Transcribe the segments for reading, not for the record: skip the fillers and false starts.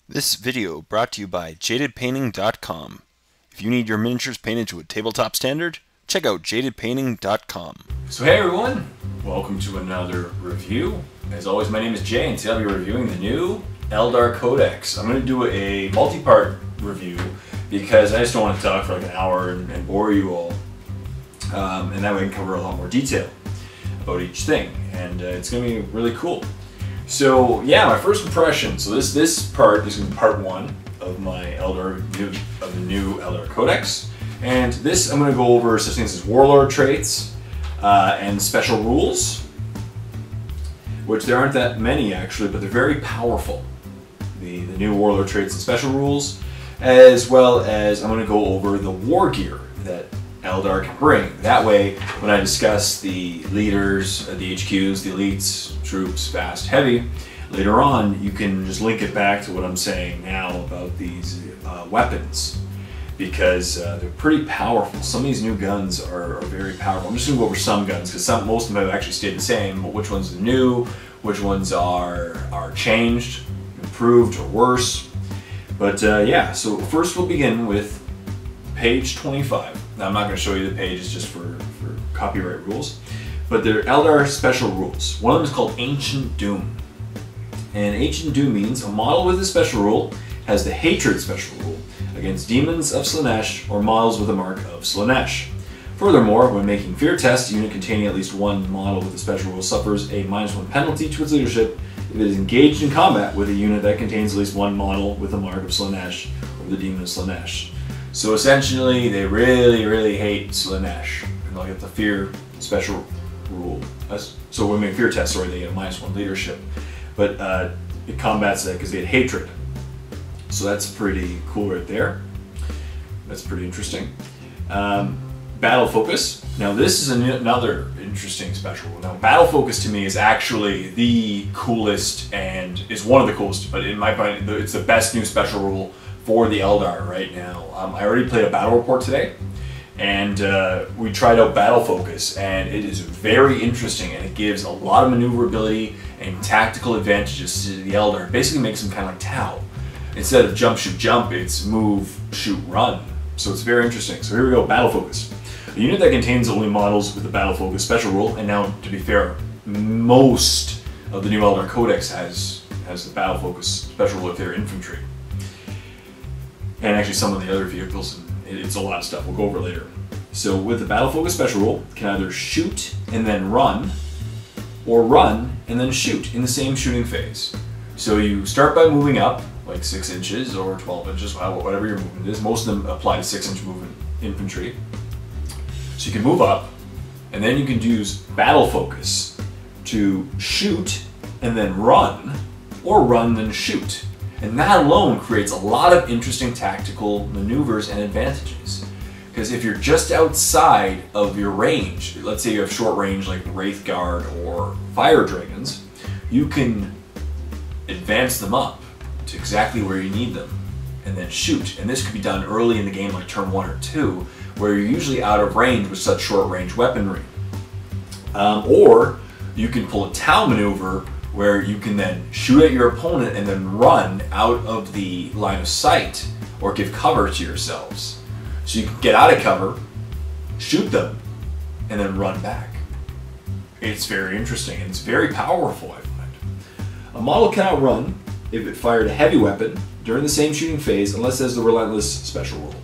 This video brought to you by jadedpainting.com. If you need your miniatures painted to a tabletop standard, check out jadedpainting.com. So hey everyone, welcome to another review. As always, my name is Jay and today I'll be reviewing the new Eldar Codex. I'm going to do a multi-part review because I just don't want to talk for like an hour and bore you all. And that way I can cover a lot more detail about each thing, and it's going to be really cool. So yeah, my first impression. So this part is going to be part one of my the new Eldar Codex, and this I'm going to go over such things as Warlord traits and special rules, which there aren't that many actually, but they're very powerful. The new Warlord traits and special rules, as well as I'm going to go over the war gear that Eldar can bring. That way, when I discuss the leaders, the HQs, the elites, troops, fast, heavy, later on you can just link it back to what I'm saying now about these weapons, because they're pretty powerful. Some of these new guns are very powerful. I'm just going to go over some guns because most of them have actually stayed the same, but which ones are new, which ones are changed, improved, or worse. But yeah, so first we'll begin with page 25. Now I'm not going to show you the pages just for copyright rules, but they're Eldar special rules. One of them is called Ancient Doom. And Ancient Doom means a model with a special rule has the Hatred special rule against demons of Slaanesh or models with a mark of Slaanesh. Furthermore, when making fear tests, a unit containing at least one model with a special rule suffers a -1 penalty to its leadership if it is engaged in combat with a unit that contains at least one model with a mark of Slaanesh or the demon of Slaanesh. So essentially, they really hate Slaanesh, and they'll get the fear special rule. So when we make fear tests, sorry, they get a -1 leadership, but it combats that because they had hatred. So that's pretty cool right there. That's pretty interesting. Battle focus. Now this is another interesting special rule. Now battle focus to me is actually the coolest and is one of the coolest, but in my opinion, it's the best new special rule for the Eldar right now. I already played a battle report today, and we tried out battle focus, and it is very interesting, and it gives a lot of maneuverability and tactical advantages to the Eldar. It basically makes them kind of like Tau. Instead of jump, shoot, jump, it's move, shoot, run. So it's very interesting. So here we go, battle focus. A unit that contains only models with the battle focus special rule, and now to be fair, most of the new Eldar Codex has the battle focus special rule if they're infantry. And actually some of the other vehicles, it's a lot of stuff we'll go over later. So with the battle focus special rule, it can either shoot and then run, or run and then shoot in the same shooting phase. So you start by moving up, like 6 inches or 12 inches, whatever your movement is. Most of them apply to 6-inch movement infantry. So you can move up, and then you can use battle focus to shoot and then run, or run then shoot. And that alone creates a lot of interesting tactical maneuvers and advantages. Because if you're just outside of your range, let's say you have short range like Wraith Guard or Fire Dragons, you can advance them up to exactly where you need them and then shoot. And this could be done early in the game, like turn 1 or 2, where you're usually out of range with such short range weaponry. Or you can pull a Tau maneuver where you can then shoot at your opponent and then run out of the line of sight or give cover to yourselves. So you can get out of cover, shoot them, and then run back. It's very interesting and it's very powerful, I find. A model cannot run if it fired a heavy weapon during the same shooting phase unless there's the Relentless special rule.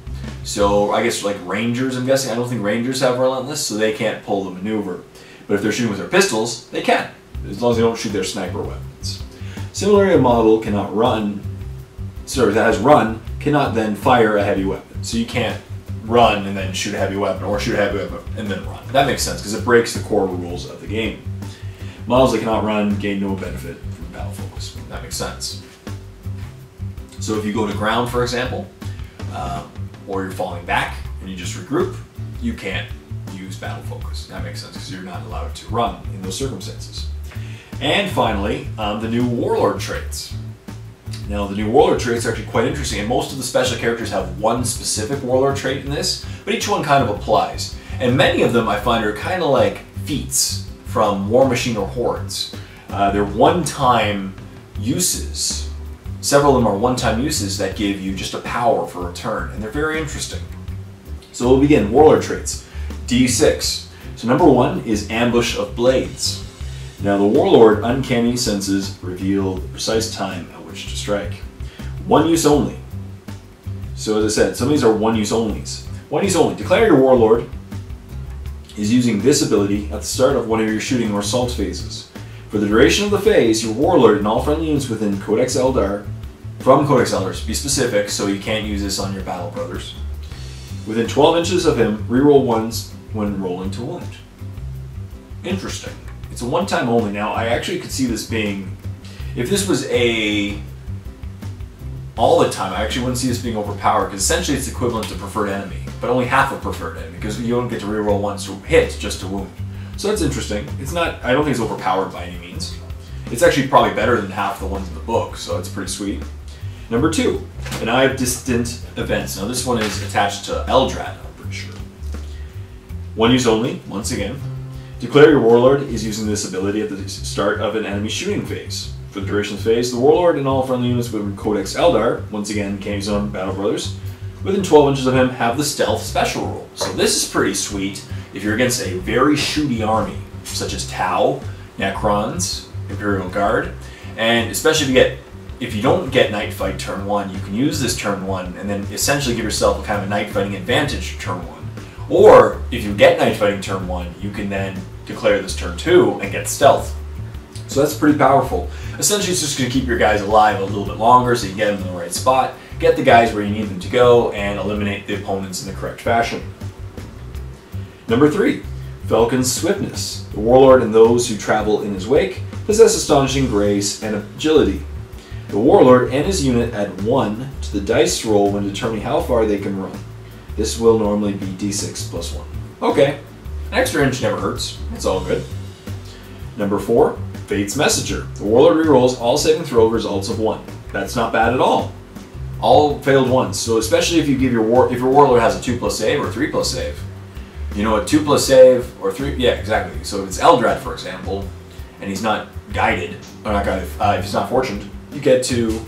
So I guess like Rangers, I'm guessing, I don't think Rangers have Relentless, so they can't pull the maneuver. But if they're shooting with their pistols, they can, as long as they don't shoot their sniper weapons. Similarly, a model cannot run, that has run, cannot then fire a heavy weapon. So you can't run and then shoot a heavy weapon, or shoot a heavy weapon and then run. That makes sense, because it breaks the core rules of the game. Models that cannot run gain no benefit from battle focus. That makes sense. So if you go to ground, for example, or you're falling back and you just regroup, you can't use battle focus. That makes sense, because you're not allowed to run in those circumstances. And finally, the new Warlord traits. Now, the new Warlord traits are actually quite interesting, and most of the special characters have one specific Warlord trait in this, but each one kind of applies. And many of them, I find, are kind of like feats from War Machine or Hordes. They're one-time uses several of them are one-time uses that give you just a power for a turn, and they're very interesting. So we'll begin. Warlord traits. D6. So number 1 is Ambush of Blades. Now the Warlord uncanny senses reveal the precise time at which to strike. One use only. So as I said, some of these are one use onlys. One use only. Declare your Warlord is using this ability at the start of one of your shooting or assault phases. For the duration of the phase, your Warlord and all friendly units within Codex Eldar, from Codex Eldar, be specific so you can't use this on your Battle Brothers, within 12 inches of him, reroll ones when rolling to wound. Interesting. It's a one-time only. Now, I actually could see this being, if this was a all the time, I actually wouldn't see this being overpowered, because essentially it's equivalent to preferred enemy, but only half of preferred enemy, because you don't get to reroll ones to hit, just to wound. So that's interesting. It's not, I don't think it's overpowered by any means. It's actually probably better than half the ones in the book, so it's pretty sweet. Number 2, an Eye of Distant Events. Now this one is attached to Eldrad, I'm pretty sure. One use only, once again. Declare your Warlord is using this ability at the start of an enemy shooting phase. For the duration of the phase, the Warlord and all friendly units within Codex Eldar, once again, can't use on Battle Brothers, within 12 inches of him have the Stealth special rule. So this is pretty sweet if you're against a very shooty army, such as Tau, Necrons, Imperial Guard, and especially if you don't get Night Fight turn 1, you can use this turn 1 and then essentially give yourself a kind of a Night Fighting advantage turn 1. Or, if you get Night Fighting turn 1, you can then declare this turn 2 and get Stealth. So that's pretty powerful. Essentially, it's just going to keep your guys alive a little bit longer so you get them in the right spot, get the guys where you need them to go, and eliminate the opponents in the correct fashion. Number 3, Falcon's Swiftness. The Warlord and those who travel in his wake possess astonishing grace and agility. The Warlord and his unit add 1 to the dice roll when determining how far they can run. This will normally be d6 plus 1. Okay, an extra inch never hurts. It's all good. Number 4, Fate's Messenger. The Warlord rerolls all saving throw results of 1. That's not bad at all. All failed ones. So especially if you give if your Warlord has a 2+ save or 3+ save. You know, a 2+ save or 3, yeah, exactly. So if it's Eldrad, for example, and he's not guided, or not guided, if he's not fortuned, you get to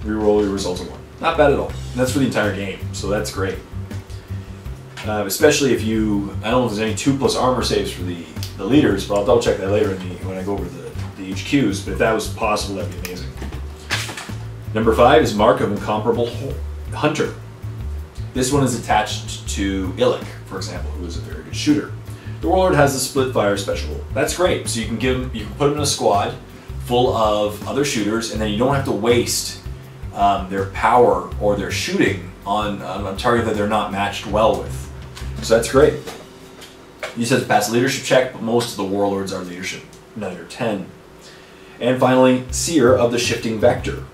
reroll your results of 1. Not bad at all. And that's for the entire game, so that's great. Especially if you, I don't know if there's any 2+ armor saves for the leaders, but I'll double check that later when I go over the HQs, but if that was possible, that'd be amazing. Number 5 is Mark of Incomparable Hunter. This one is attached to Illic, for example, who is a very good shooter. The Warlord has the split fire special. That's great. So you can put him in a squad full of other shooters, and then you don't have to waste their power or their shooting on a target that they're not matched well with. So that's great. You said to pass a leadership check, but most of the Warlords are leadership 9 or 10. And finally, Seer of the Shifting Vector.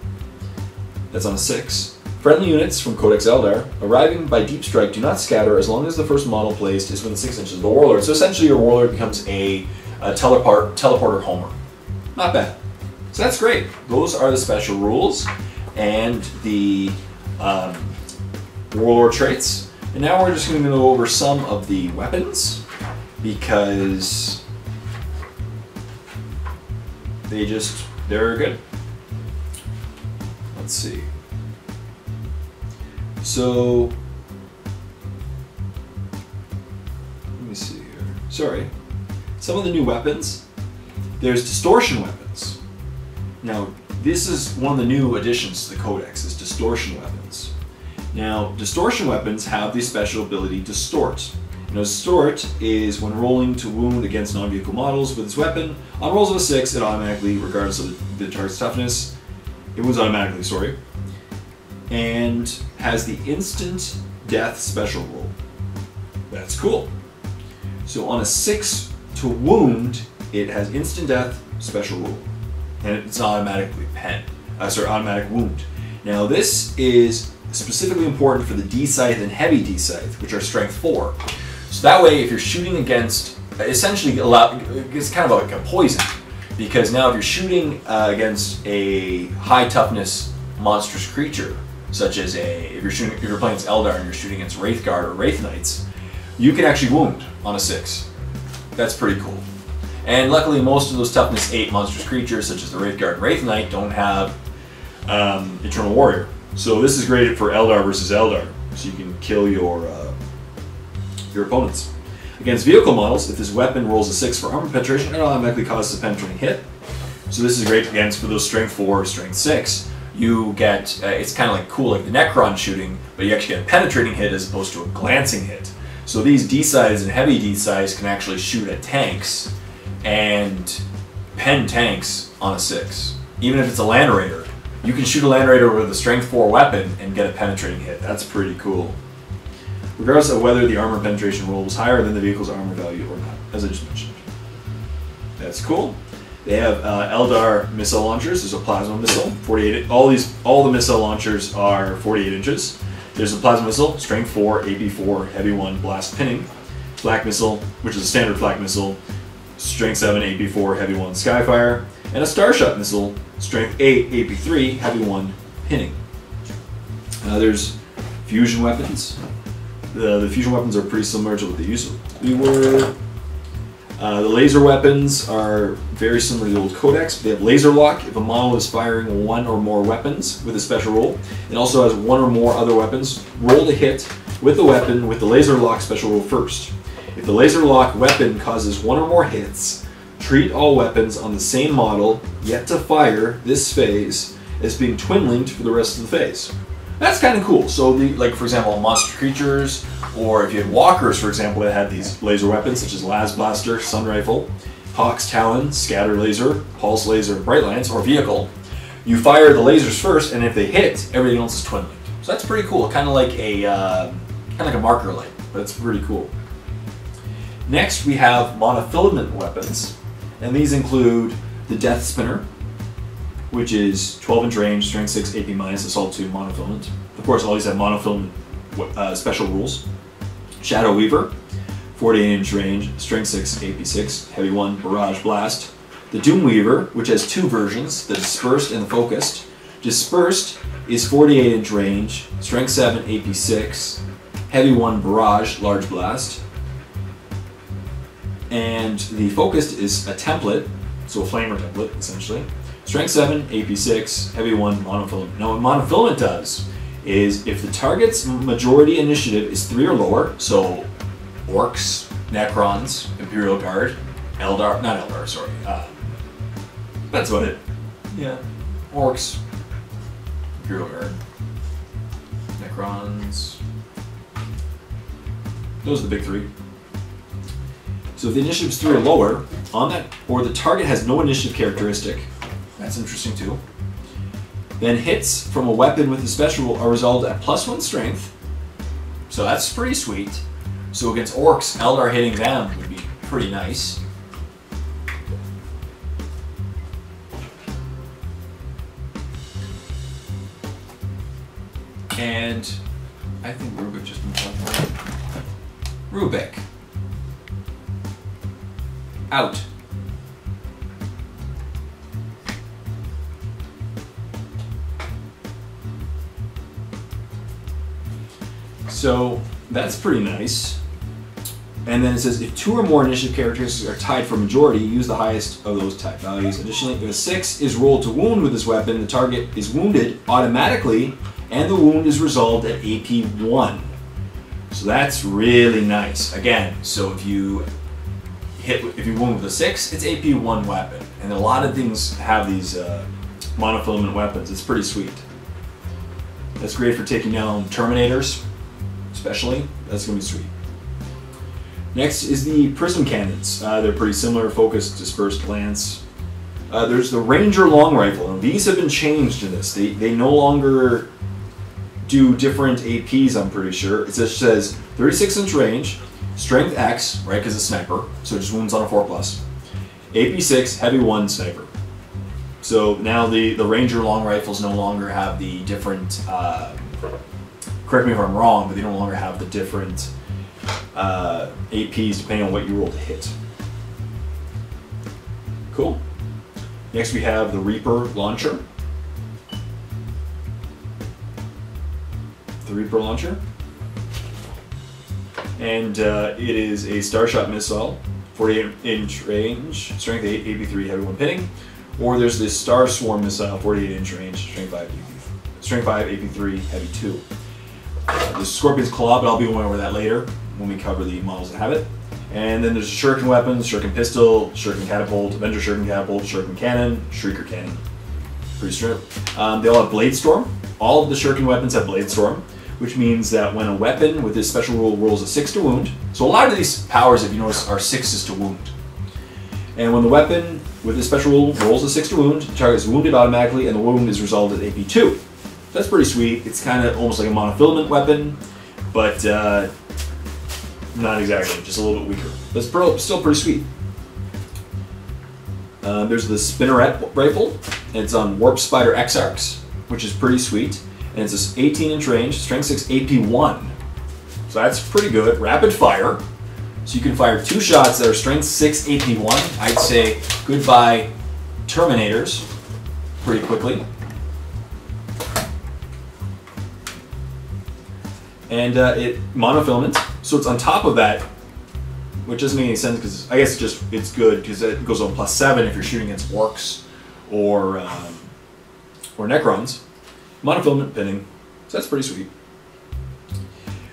That's on a 6. Friendly units from Codex Eldar arriving by deep strike do not scatter as long as the first model placed is within 6 inches of the Warlord. So essentially your Warlord becomes a teleporter homer. Not bad. So that's great. Those are the special rules and the Warlord traits. And now we're just going to go over some of the weapons because they're good. Let's see. So, let me see here. Sorry. Some of the new weapons. There's distortion weapons. Now, this is one of the new additions to the Codex, is distortion weapons. Now, distortion weapons have the special ability Distort. Now, Distort is when rolling to wound against non-vehicle models with its weapon. On rolls of a 6, it automatically, regardless of the target's toughness, it wounds automatically, sorry. And has the instant death special roll. That's cool. So on a 6 to wound, it has instant death special roll. And it's automatically automatic wound. Now this is specifically important for the D-Scythe and Heavy D-Scythe, which are strength 4. So that way, if you're shooting against, essentially it's kind of like a poison, because now if you're shooting against a high toughness monstrous creature, such as if you're playing against Eldar and you're shooting against Wraithguard or Wraith Knights, you can actually wound on a 6. That's pretty cool. And luckily, most of those toughness 8 monstrous creatures, such as the Wraithguard and Wraith Knight, don't have Eternal Warrior. So this is great for Eldar versus Eldar, so you can kill your opponents. Against vehicle models, if this weapon rolls a 6 for armor penetration, it automatically causes a penetrating hit. So this is great against for those strength 4, strength 6. You get, it's kind of like cool like the Necron shooting, but you actually get a penetrating hit as opposed to a glancing hit. So these D-size and heavy D-size can actually shoot at tanks and pen tanks on a 6. Even if it's a Land Raider, you can shoot a Land Raider with a strength 4 weapon and get a penetrating hit. That's pretty cool. Regardless of whether the armor penetration roll was higher than the vehicle's armor value or not, as I just mentioned. That's cool. They have Eldar missile launchers. There's a plasma missile, 48. All the missile launchers are 48 inches. There's a plasma missile, strength 4, AP 4, heavy 1, blast pinning. Flak missile, which is a standard flak missile, strength 7, AP 4, heavy 1, skyfire, and a starshot missile, strength 8, AP 3, heavy 1, pinning. There's fusion weapons. The fusion weapons are pretty similar to what they usually were. The laser weapons are very similar to the old Codex. They have laser lock if a model is firing one or more weapons with a special roll. It also has one or more other weapons. Roll to hit with the weapon with the laser lock special roll first. If the laser lock weapon causes one or more hits, treat all weapons on the same model yet to fire this phase as being twin linked for the rest of the phase. That's kind of cool. So, like for example, monster creatures, or if you had walkers, for example, that had these laser weapons such as Las Blaster, Sun Rifle, Hawk's Talon, Scatter Laser, Pulse Laser, Bright Lance, or Vehicle, you fire the lasers first, and if they hit, everything else is twin linked. So that's pretty cool. Kind of like a marker light, but it's pretty cool. Next, we have monofilament weapons, and these include the Death Spinner, which is 12-inch range, strength 6, AP minus, assault 2, monofilament. Of course, all these have monofilament special rules. Shadow Weaver, 48-inch range, strength 6, AP 6, heavy 1, barrage blast. The Doom Weaver, which has two versions, the dispersed and the focused. Dispersed is 48-inch range, strength 7, AP 6, heavy 1, barrage, large blast. And the focused is a template, so a flamer template, essentially. Strength 7, AP 6, heavy 1, monofilament. Now what monofilament does is if the target's majority initiative is 3 or lower, so Orcs, Necrons, Imperial Guard, Eldar, not Eldar, sorry. That's about it. Yeah. Orcs, Imperial Guard, Necrons. Those are the big 3. So if the initiative is 3 or lower, on that, or the target has no initiative characteristic, that's interesting too. Then hits from a weapon with a special are resolved at +1 strength. So that's pretty sweet. So against Orcs, Eldar hitting them would be pretty nice. And I think Rubik just moved on. Rubik. Out. So that's pretty nice. And then it says if 2 or more initiative characteristics are tied for majority, use the highest of those tied values. Additionally, if a 6 is rolled to wound with this weapon, the target is wounded automatically, and the wound is resolved at AP 1. So that's really nice. Again, so if you wound with a 6, it's AP 1 weapon. And a lot of things have these monofilament weapons. It's pretty sweet. That's great for taking down Terminators, especially. That's going to be sweet. Next is the prism cannons. They're pretty similar, focused, dispersed, lance. There's the Ranger long rifle, and these have been changed in this. They no longer do different APs, I'm pretty sure. It just says 36-inch range, strength X, right, because it's sniper, so it just wounds on a 4+. AP 6, heavy 1, sniper. So now the Ranger long rifles no longer have the different, correct me if I'm wrong, but they no longer have the different APs depending on what you roll to hit. Cool. Next we have the Reaper launcher. The Reaper launcher. And it is a Starshot missile, 48-inch range, strength 8, AP 3, heavy 1 pinning. Or there's this Star Swarm missile, 48-inch range, strength 5, AP3, heavy 2. The Scorpion's Claw, but I'll be going over that later when we cover the models that have it. And then there's Shuriken weapons, Shuriken pistol, Shuriken catapult, Avenger Shuriken catapult, Shuriken cannon, Shrieker cannon. Pretty straight. They all have Blade Storm. All of the Shuriken weapons have Blade Storm, which means that when a weapon with this special rule rolls a 6 to wound, so a lot of these powers, if you notice, are 6s to wound. And when the weapon with this special rule rolls a 6 to wound, the target is wounded automatically, and the wound is resolved at AP2. That's pretty sweet. It's kind of almost like a monofilament weapon, but not exactly, just a little bit weaker. But it's still pretty sweet. There's the Spinneret rifle. It's on Warp Spider X-Arcs, which is pretty sweet. And it's this 18-inch range, strength 6, AP1. So that's pretty good. Rapid fire. So you can fire 2 shots that are strength 6, AP1. I'd say goodbye Terminators pretty quickly. And it monofilament, so it's on top of that, which doesn't make any sense because I guess it's good because it goes on +7 if you're shooting against orcs or Necrons. Monofilament pinning, so that's pretty sweet.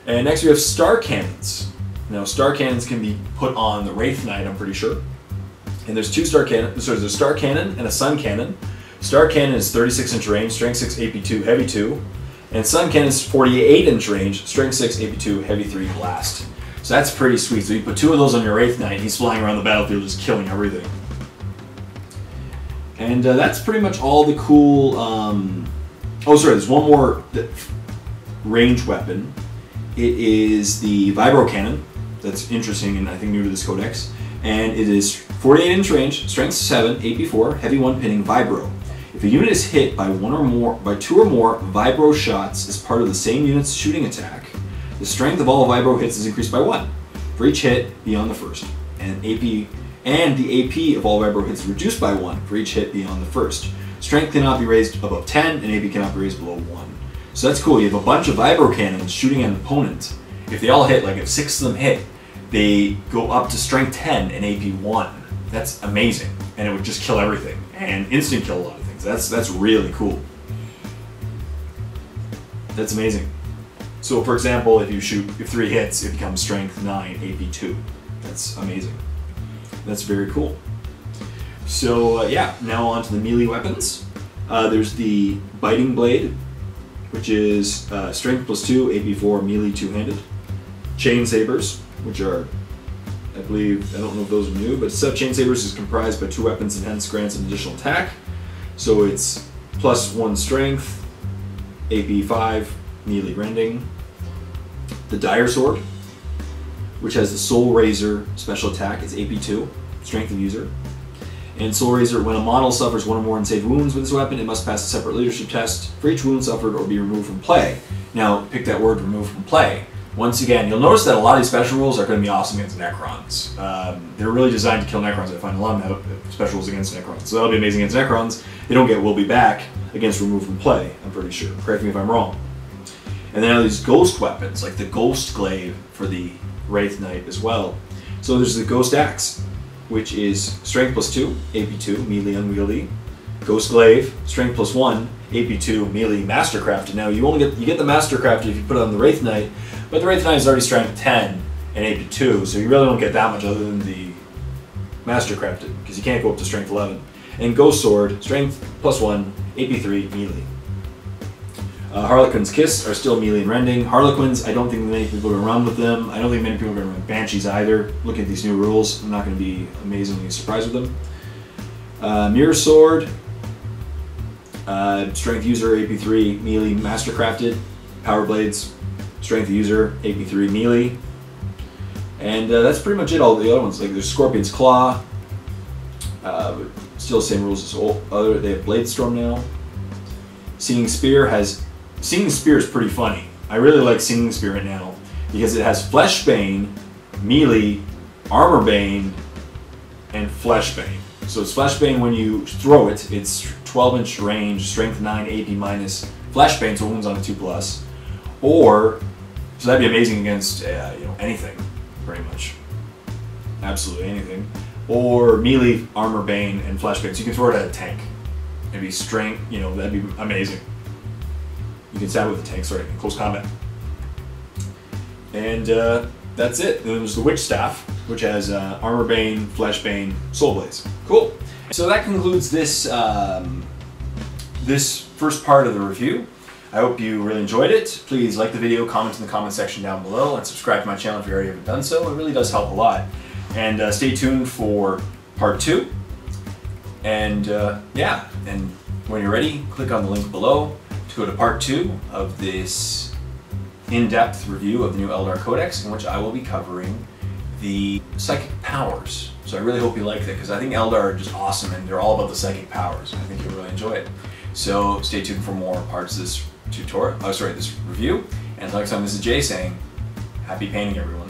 And next we have Star Cannons. Now Star Cannons can be put on the Wraith Knight, I'm pretty sure. And there's 2 Star Cannons. So there's a Star Cannon and a Sun Cannon. Star Cannon is 36-inch range, strength 6, AP2, heavy 2. And Sun Cannon is 48-inch range, strength 6, AP2, heavy 3, blast. So that's pretty sweet. So you put 2 of those on your Wraith Knight, he's flying around the battlefield just killing everything. And that's pretty much all the cool... Oh, sorry, there's one more range weapon. It is the Vibro Cannon. That's interesting and I think new to this codex. And it is 48-inch range, strength 7, AP4, heavy 1 pinning, Vibro. If a unit is hit by 2 or more Vibro shots as part of the same unit's shooting attack, the strength of all Vibro hits is increased by 1 for each hit beyond the first, and the AP of all Vibro hits is reduced by 1 for each hit beyond the first. Strength cannot be raised above 10, and AP cannot be raised below 1. So that's cool. You have a bunch of Vibro cannons shooting at an opponent. If they all hit, like if 6 of them hit, they go up to strength 10 and AP 1. That's amazing, and it would just kill everything and instant kill a lot of things. That's really cool. That's amazing. So for example, if 3 hits, it becomes strength 9, AP 2. That's amazing. That's very cool. So yeah, now on to the melee weapons. There's the Biting Blade, which is strength +2, AP4, melee 2-handed. Chain Sabers, which are, I believe, I don't know if those are new, but set of Chain Sabers is comprised by 2 weapons and hence grants an additional attack. So it's +1 strength, AP5, melee rending. The Dire Sword, which has the Soul Razor special attack, is AP2, strength of user. And Soul Razor, when a model suffers 1 or more unsaved wounds with this weapon, it must pass a separate leadership test for each wound suffered or be removed from play. Now, pick that word, remove from play. Once again, you'll notice that a lot of these special rules are going to be awesome against Necrons. They're really designed to kill Necrons. I find a lot of special rules against Necrons. So that'll be amazing against Necrons. They don't get will be back against remove from play, I'm pretty sure. Correct me if I'm wrong. And then these ghost weapons, like the Ghost Glaive for the Wraith Knight as well. So there's the Ghost Axe, which is strength +2, AP2, melee unwieldy. Ghost Glaive, strength +1, AP2, melee mastercrafted. Now you get the mastercrafted if you put it on the Wraith Knight, but the Wraith Knight is already strength 10 and AP2, so you really don't get that much other than the mastercrafted, because you can't go up to strength 11. And Ghost Sword, strength +1, AP3, melee. Harlequin's Kiss are still melee and rending. Harlequins, I don't think many people are going to run with them. I don't think many people are going to run Banshees either. Looking at these new rules, I'm not going to be amazingly surprised with them. Mirror Sword, strength user, AP3, melee, mastercrafted. Power Blades, strength user, AP3, melee. And that's pretty much it. All the other ones, like there's Scorpion's Claw, still the same rules as other. They have Blade Storm now. Singing Spear is pretty funny. I really like Singing Spear right now because it has Flesh Bane, melee, Armor Bane, and Flesh Bane. So it's Flesh Bane when you throw it. It's 12-inch range, strength 9, AP minus, Flesh Bane, so wounds on a 2+. Or, so that'd be amazing against anything, pretty much. Absolutely anything. or melee armor bane and flesh bane. So you can throw it at a tank. It'd be strength, you know, that'd be amazing. You can stab with the tank, sorry, in close combat. And that's it. Then there's the Witch Staff, which has Armor Bane, Flesh Bane, Soul Blaze. Cool. So that concludes this this first part of the review. I hope you really enjoyed it. Please like the video, comment in the comment section down below, and subscribe to my channel if you already haven't done so. It really does help a lot. And stay tuned for part 2. And yeah, and when you're ready, click on the link below to go to part 2 of this in-depth review of the new Eldar Codex, in which I will be covering the psychic powers. So I really hope you like that, because I think Eldar are just awesome, and they're all about the psychic powers. I think you'll really enjoy it. So stay tuned for more parts of this tutorial. Oh, sorry, this review. And next time, this is Jay saying, happy painting, everyone.